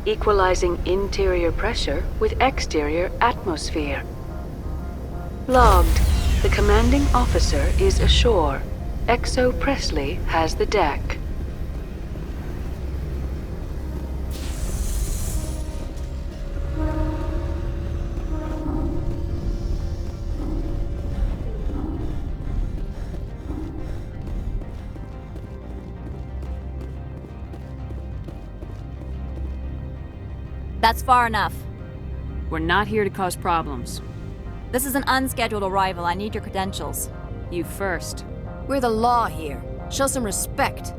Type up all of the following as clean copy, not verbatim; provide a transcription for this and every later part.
Equalizing interior pressure with exterior atmosphere. Logged. The commanding officer is ashore. XO Presley has the deck. That's far enough. We're not here to cause problems. This is an unscheduled arrival. I need your credentials. You first. We're the law here. Show some respect.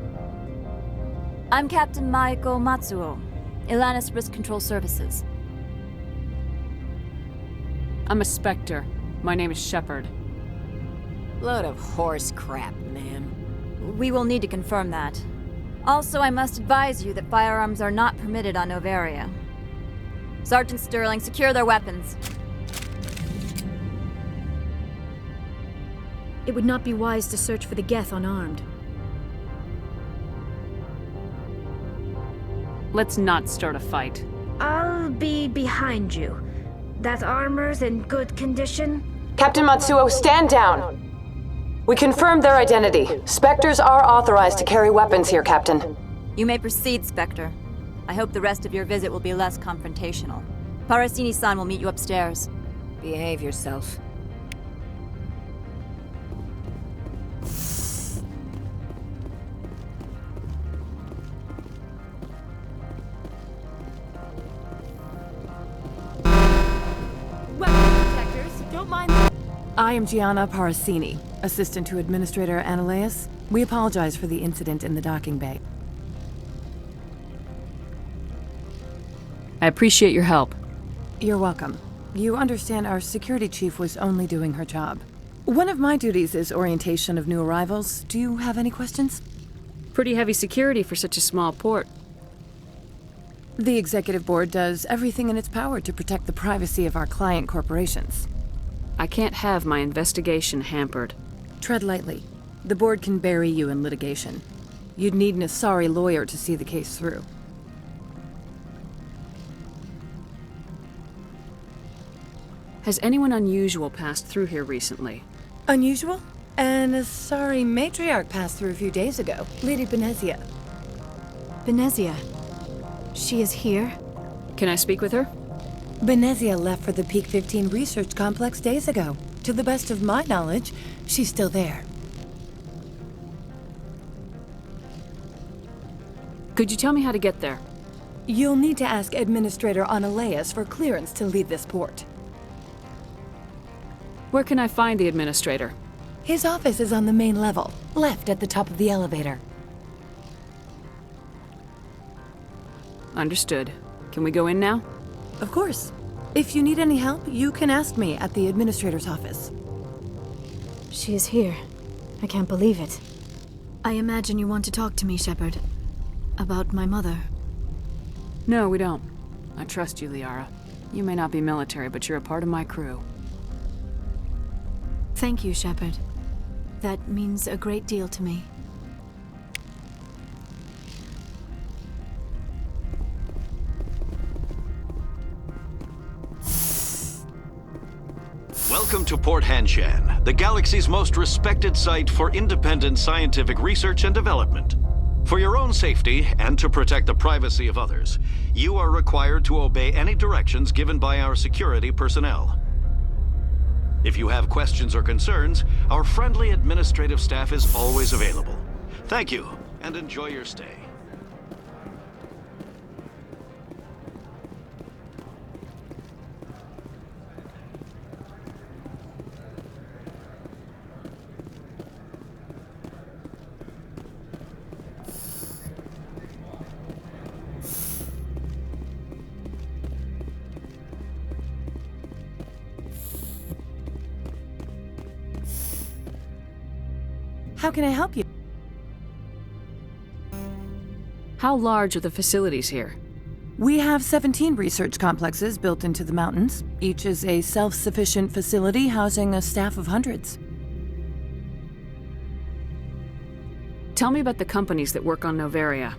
I'm Captain Maiko Matsuo, Ilanis Risk Control Services. I'm a Spectre. My name is Shepard. Load of horse crap, ma'am. We will need to confirm that. Also, I must advise you that firearms are not permitted on Novaria. Sergeant Sterling, secure their weapons. It would not be wise to search for the Geth unarmed. Let's not start a fight. I'll be behind you. That armor's in good condition? Captain Matsuo, stand down! We confirmed their identity. Spectres are authorized to carry weapons here, Captain. You may proceed, Spectre. I hope the rest of your visit will be less confrontational. Parasini-san will meet you upstairs. Behave yourself. I am Gianna Parasini, assistant to Administrator Anolayis. We apologize for the incident in the docking bay. I appreciate your help. You're welcome. You understand our security chief was only doing her job. One of my duties is orientation of new arrivals. Do you have any questions? Pretty heavy security for such a small port. The executive board does everything in its power to protect the privacy of our client corporations. I can't have my investigation hampered. Tread lightly. The board can bury you in litigation. You'd need an Asari lawyer to see the case through. Has anyone unusual passed through here recently? Unusual? An Asari matriarch passed through a few days ago. Lady Benezia. Benezia. She is here? Can I speak with her? Benezia left for the Peak 15 research complex days ago. To the best of my knowledge, she's still there. Could you tell me how to get there? You'll need to ask Administrator Anolayis for clearance to leave this port. Where can I find the administrator? His office is on the main level, left at the top of the elevator. Understood. Can we go in now? Of course. If you need any help, you can ask me at the administrator's office. She is here. I can't believe it. I imagine you want to talk to me, Shepard. About my mother. No, we don't. I trust you, Liara. You may not be military, but you're a part of my crew. Thank you, Shepard. That means a great deal to me. Welcome to Port Hanshan, the galaxy's most respected site for independent scientific research and development. For your own safety and to protect the privacy of others, you are required to obey any directions given by our security personnel. If you have questions or concerns, our friendly administrative staff is always available. Thank you, and enjoy your stay. How can I help you? How large are the facilities here? We have 17 research complexes built into the mountains. Each is a self-sufficient facility housing a staff of hundreds. Tell me about the companies that work on Noveria.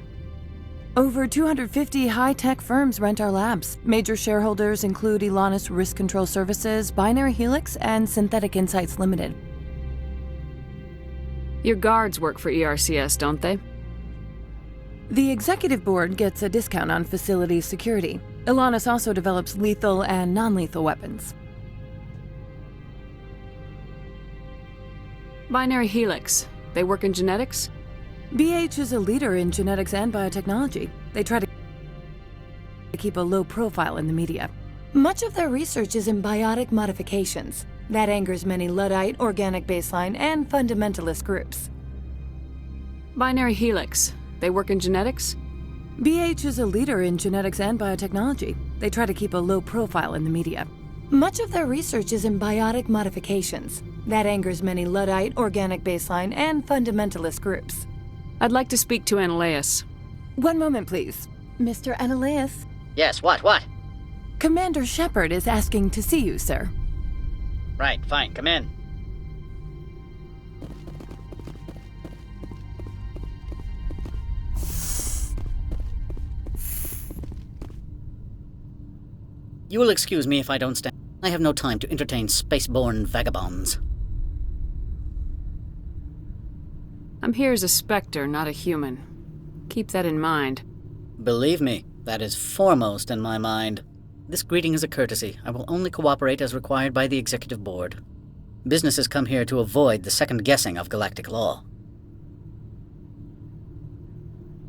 Over 250 high-tech firms rent our labs. Major shareholders include Elanus Risk Control Services, Binary Helix, and Synthetic Insights Limited. Your guards work for ERCS, don't they? The executive board gets a discount on facility security. Elanus also develops lethal and non-lethal weapons. Binary Helix. They work in genetics? BH is a leader in genetics and biotechnology. They try to keep a low profile in the media. Much of their research is in biotic modifications. That angers many Luddite, organic baseline, and fundamentalist groups. Binary Helix. They work in genetics? BH is a leader in genetics and biotechnology. They try to keep a low profile in the media. Much of their research is in biotic modifications. That angers many Luddite, organic baseline, and fundamentalist groups. I'd like to speak to anolayis. One moment, please. Mr. Anolayis? Yes, what? Commander Shepard is asking to see you, sir. Right, fine, come in. You will excuse me if I don't stand. I have no time to entertain spaceborne vagabonds. I'm here as a Spectre, not a human. Keep that in mind. Believe me, that is foremost in my mind. This greeting is a courtesy. I will only cooperate as required by the Executive Board. Businesses come here to avoid the second guessing of galactic law.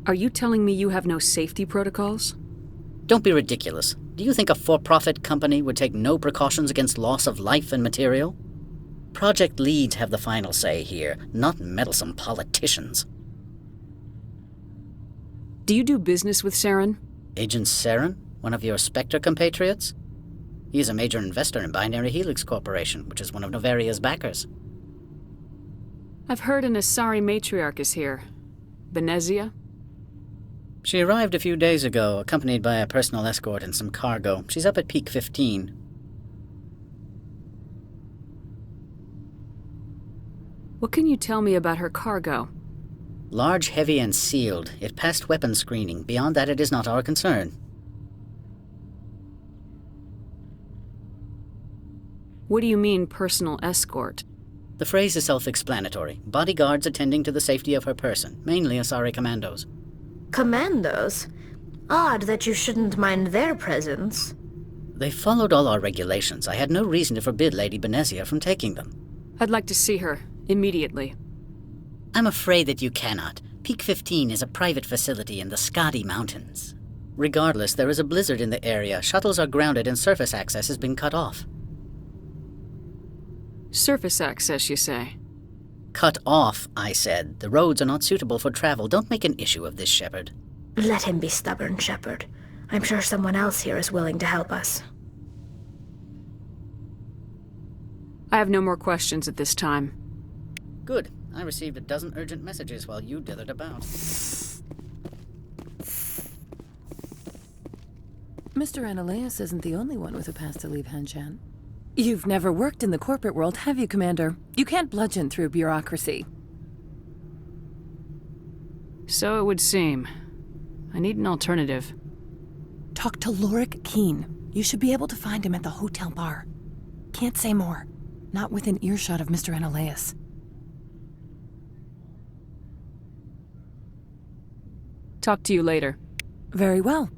Are you telling me you have no safety protocols? Don't be ridiculous. Do you think a for-profit company would take no precautions against loss of life and material? Project leads have the final say here, not meddlesome politicians. Do you do business with Saren? Agent Saren? One of your Spectre compatriots? He is a major investor in Binary Helix Corporation, which is one of Noveria's backers. I've heard an Asari matriarch is here. Benezia? She arrived a few days ago, accompanied by a personal escort and some cargo. She's up at Peak 15. What can you tell me about her cargo? Large, heavy, and sealed. It passed weapons screening. Beyond that, it is not our concern. What do you mean, personal escort? The phrase is self-explanatory. Bodyguards attending to the safety of her person, mainly Asari commandos. Commandos? Odd that you shouldn't mind their presence. They followed all our regulations. I had no reason to forbid Lady Benezia from taking them. I'd like to see her, immediately. I'm afraid that you cannot. Peak 15 is a private facility in the Skadi Mountains. Regardless, there is a blizzard in the area. Shuttles are grounded and surface access has been cut off. Surface access, you say? Cut off, I said. The roads are not suitable for travel. Don't make an issue of this, Shepard. Let him be stubborn, Shepard. I'm sure someone else here is willing to help us. I have no more questions at this time. Good. I received a dozen urgent messages while you dithered about. Mr. Anolayis isn't the only one with a pass to leave Hanshan. You've never worked in the corporate world, have you, Commander? You can't bludgeon through bureaucracy. So it would seem. I need an alternative. Talk to Lorik Keen. You should be able to find him at the hotel bar. Can't say more. Not within earshot of Mr. Anolayis. Talk to you later. Very well.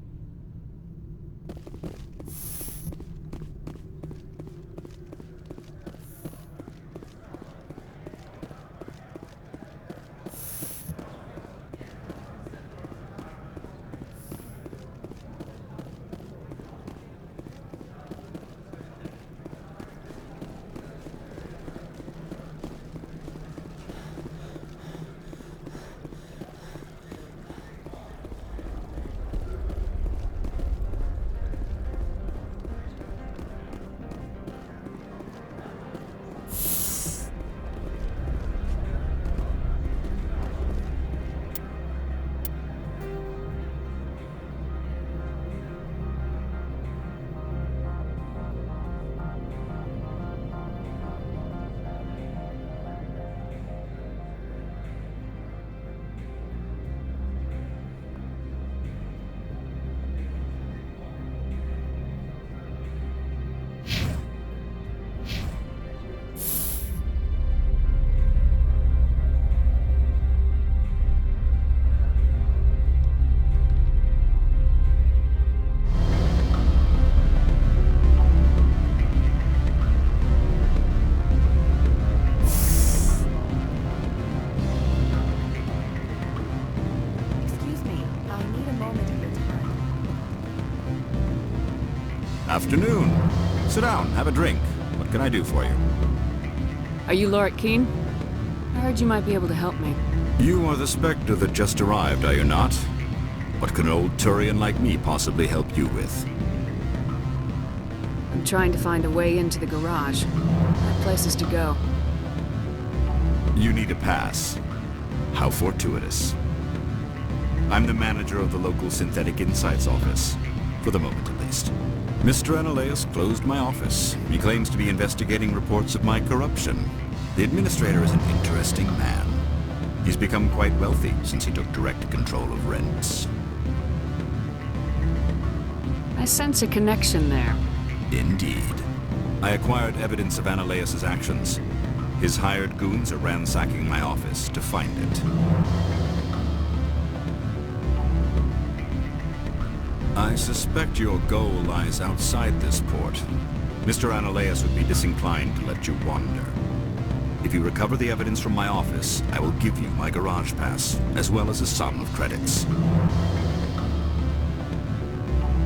afternoon. Sit down, have a drink. What can I do for you? Are you Lorik Keene? I heard you might be able to help me. You are the Spectre that just arrived, are you not? What can an old Turian like me possibly help you with? I'm trying to find a way into the garage. I have places to go. You need a pass. How fortuitous. I'm the manager of the local Synthetic Insights office. For the moment, at least. Mr. Anolayis closed my office. He claims to be investigating reports of my corruption. The administrator is an interesting man. He's become quite wealthy since he took direct control of rents. I sense a connection there. Indeed. I acquired evidence of Anolayis' actions. His hired goons are ransacking my office to find it. I suspect your goal lies outside this port. Mr. Anolayis would be disinclined to let you wander. If you recover the evidence from my office, I will give you my garage pass, as well as a sum of credits.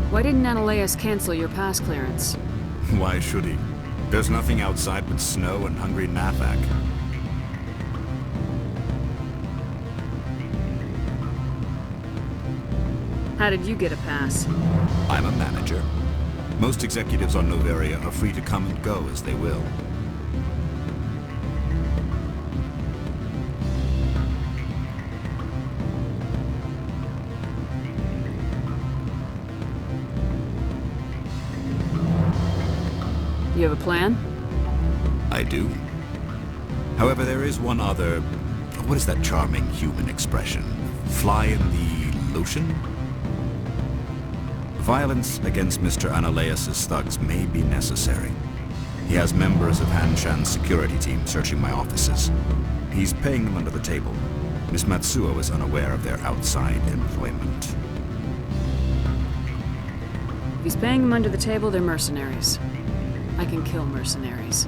Why didn't Anolayis cancel your pass clearance? Why should he? There's nothing outside but snow and hungry Navak. How did you get a pass? I'm a manager. Most executives on Noveria are free to come and go as they will. You have a plan? I do. However, there is one other... What is that charming human expression? Fly in the lotion? Violence against Mr. Anolayis' thugs may be necessary. He has members of Hanshan's security team searching my offices. He's paying them under the table. Miss Matsuo is unaware of their outside employment. If he's paying them under the table, they're mercenaries. I can kill mercenaries.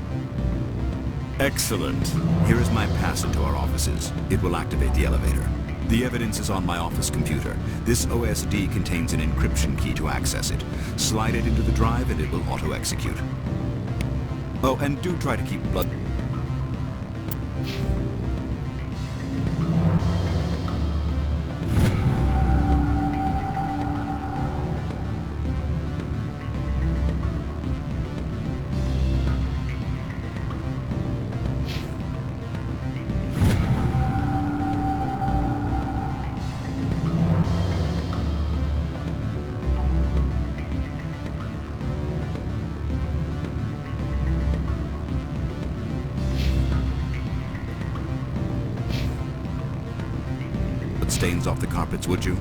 Excellent. Here is my pass into our offices. It will activate the elevator. The evidence is on my office computer. This OSD contains an encryption key to access it. Slide it into the drive and it will auto-execute. Oh, and do try to keep blood... stains off the carpets, would you?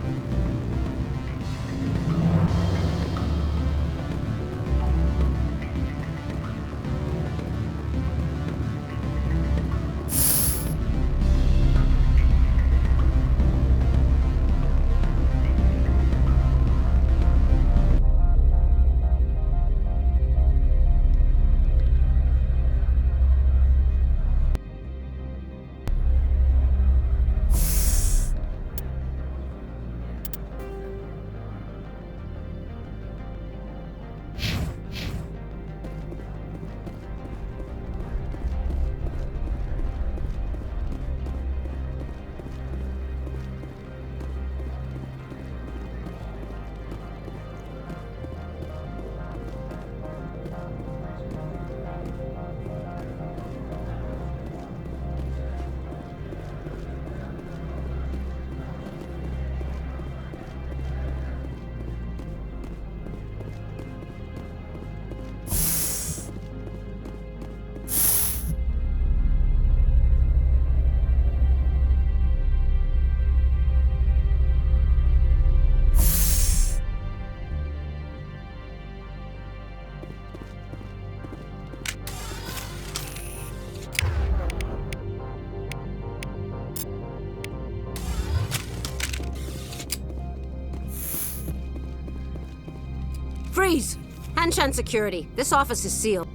Freeze! Hanshan security. This office is sealed.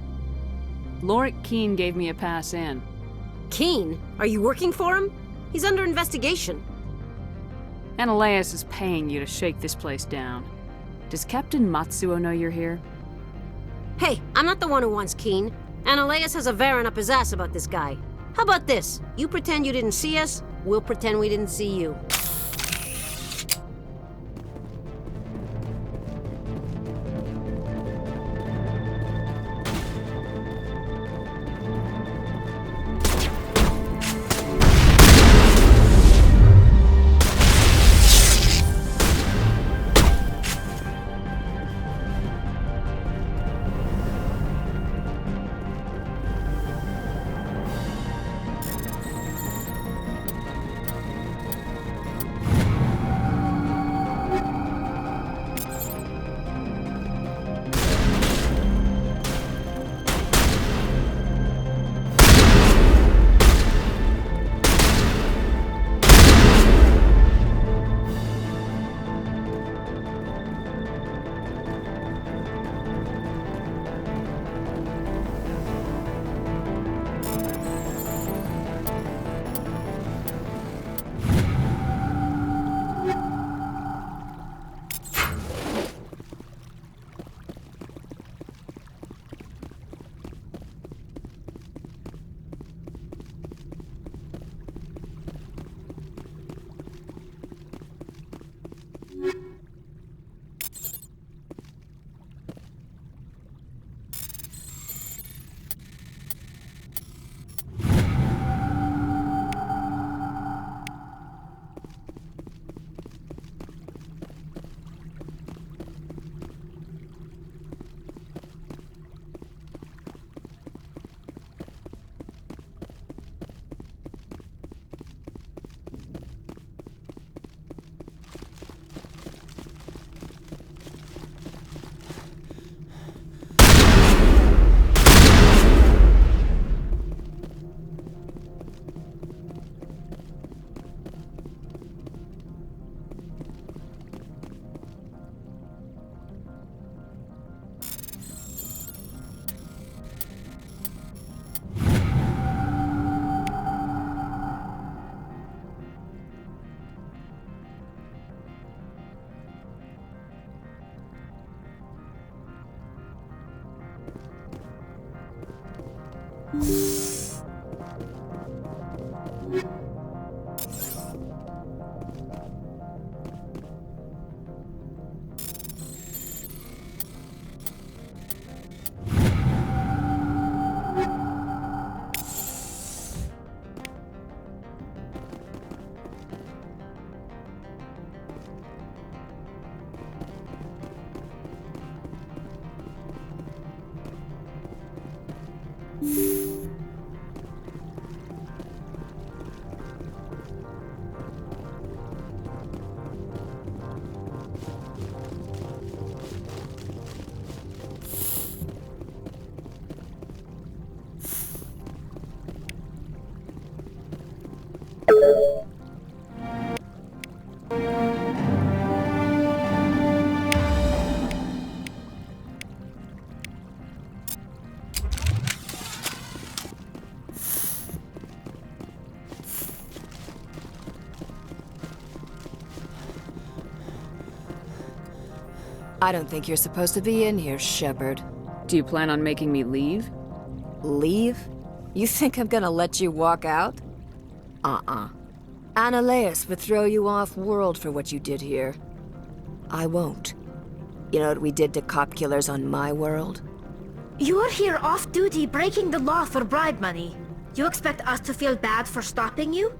Lorik Keene gave me a pass in. Keene? Are you working for him? He's under investigation. Anolayis is paying you to shake this place down. Does Captain Matsuo know you're here? Hey, I'm not the one who wants Keen. Anolayis has a Varen up his ass about this guy. How about this? You pretend you didn't see us, we'll pretend we didn't see you. I don't think you're supposed to be in here, Shepard. Do you plan on making me leave? Leave? You think I'm gonna let you walk out? Uh-uh. Anolayis would throw you off-world for what you did here. I won't. You know what we did to cop killers on my world? You're here off-duty breaking the law for bribe money. You expect us to feel bad for stopping you?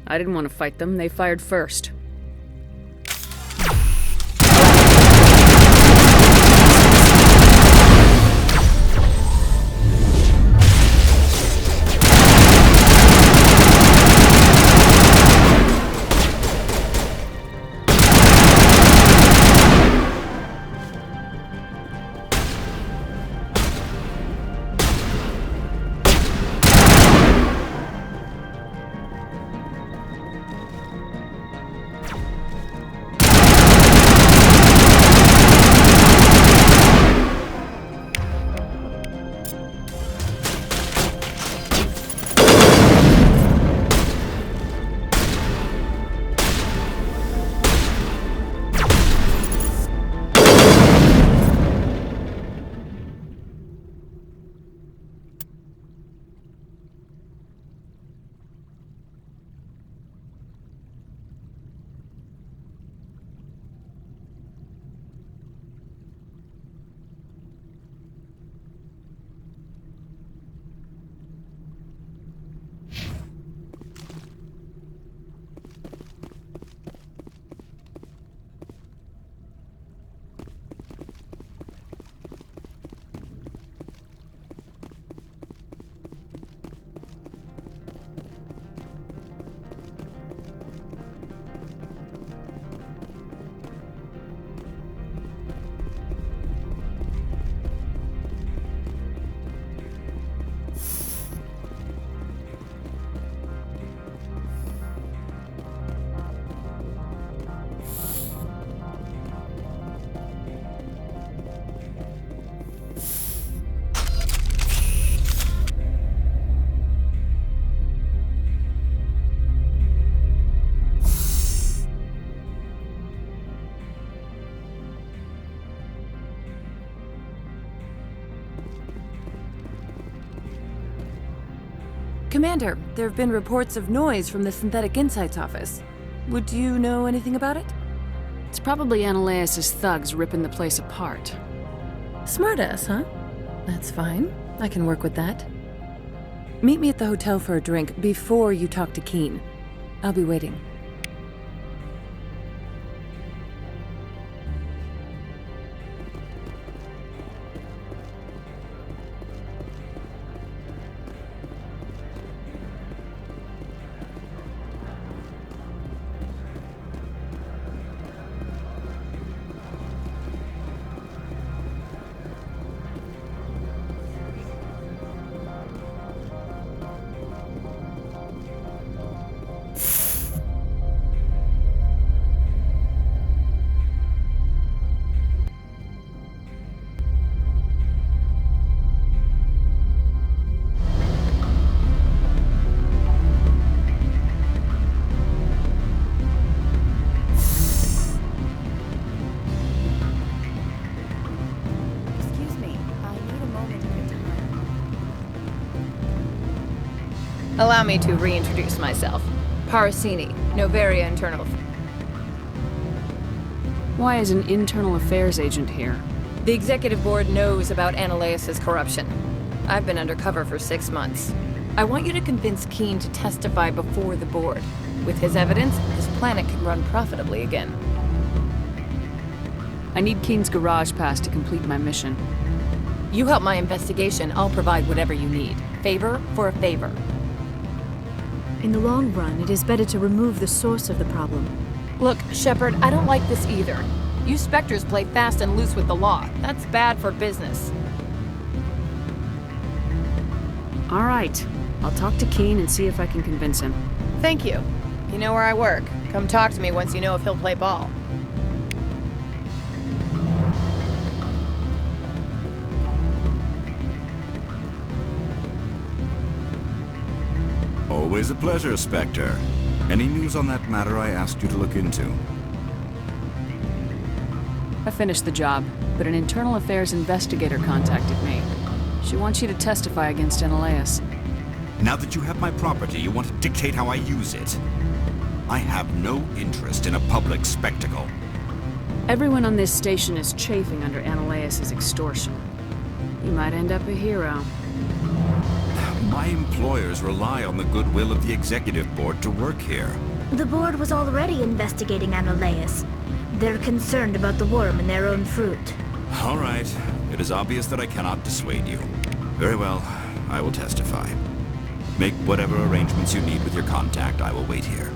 I didn't want to fight them. They fired first. Commander, there have been reports of noise from the Synthetic Insights office. Would you know anything about it? It's probably anolayis' thugs ripping the place apart. Smartass, huh? That's fine. I can work with that. Meet me at the hotel for a drink before you talk to Keen. I'll be waiting. Allow me to reintroduce myself. Parasini, Novaria Internal. Why is an internal affairs agent here? The executive board knows about anolayis' corruption. I've been undercover for 6 months. I want you to convince Keen to testify before the board. With his evidence, this planet can run profitably again. I need Keen's garage pass to complete my mission. You help my investigation, I'll provide whatever you need. Favor for a favor. In the long run, it is better to remove the source of the problem. Look, Shepard, I don't like this either. You Spectres play fast and loose with the law. That's bad for business. All right. I'll talk to Keen and see if I can convince him. Thank you. You know where I work. Come talk to me once you know if he'll play ball. Always a pleasure, Spectre. Any news on that matter I asked you to look into? I finished the job, but an internal affairs investigator contacted me. She wants you to testify against anolayis. Now that you have my property, you want to dictate how I use it. I have no interest in a public spectacle. Everyone on this station is chafing under anolayis' extortion. You might end up a hero. My employers rely on the goodwill of the executive board to work here. The board was already investigating anolayis. They're concerned about the worm in their own fruit. All right. It is obvious that I cannot dissuade you. Very well. I will testify. Make whatever arrangements you need with your contact. I will wait here.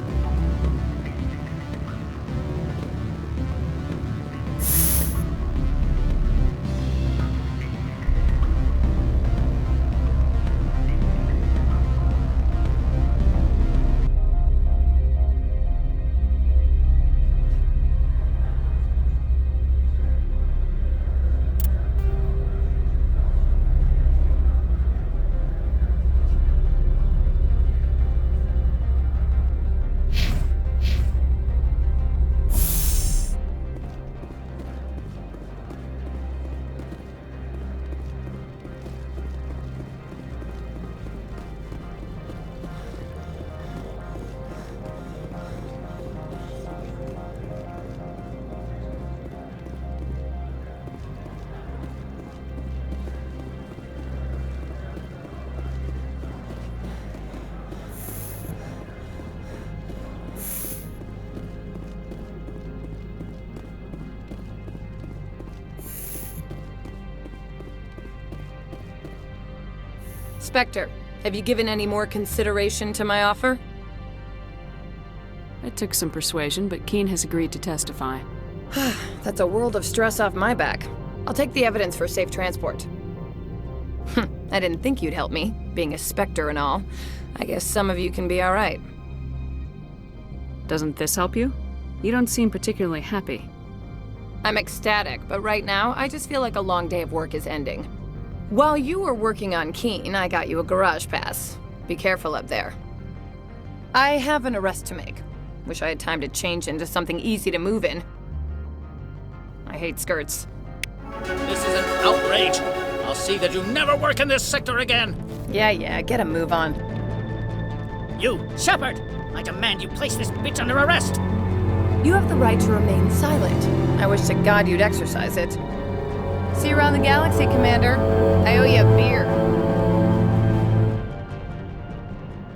Spectre, have you given any more consideration to my offer? It took some persuasion, but Keen has agreed to testify. That's a world of stress off my back. I'll take the evidence for safe transport. I didn't think you'd help me, being a Spectre and all. I guess some of you can be all right. Doesn't this help you? You don't seem particularly happy. I'm ecstatic, but right now, I just feel like a long day of work is ending. While you were working on Keen, I got you a garage pass. Be careful up there. I have an arrest to make. Wish I had time to change into something easy to move in. I hate skirts. This is an outrage. I'll see that you never work in this sector again. Yeah, get a move on. You, Shepard! I demand you place this bitch under arrest! You have the right to remain silent. I wish to God you'd exercise it. See you around the galaxy, Commander. I owe you a beer.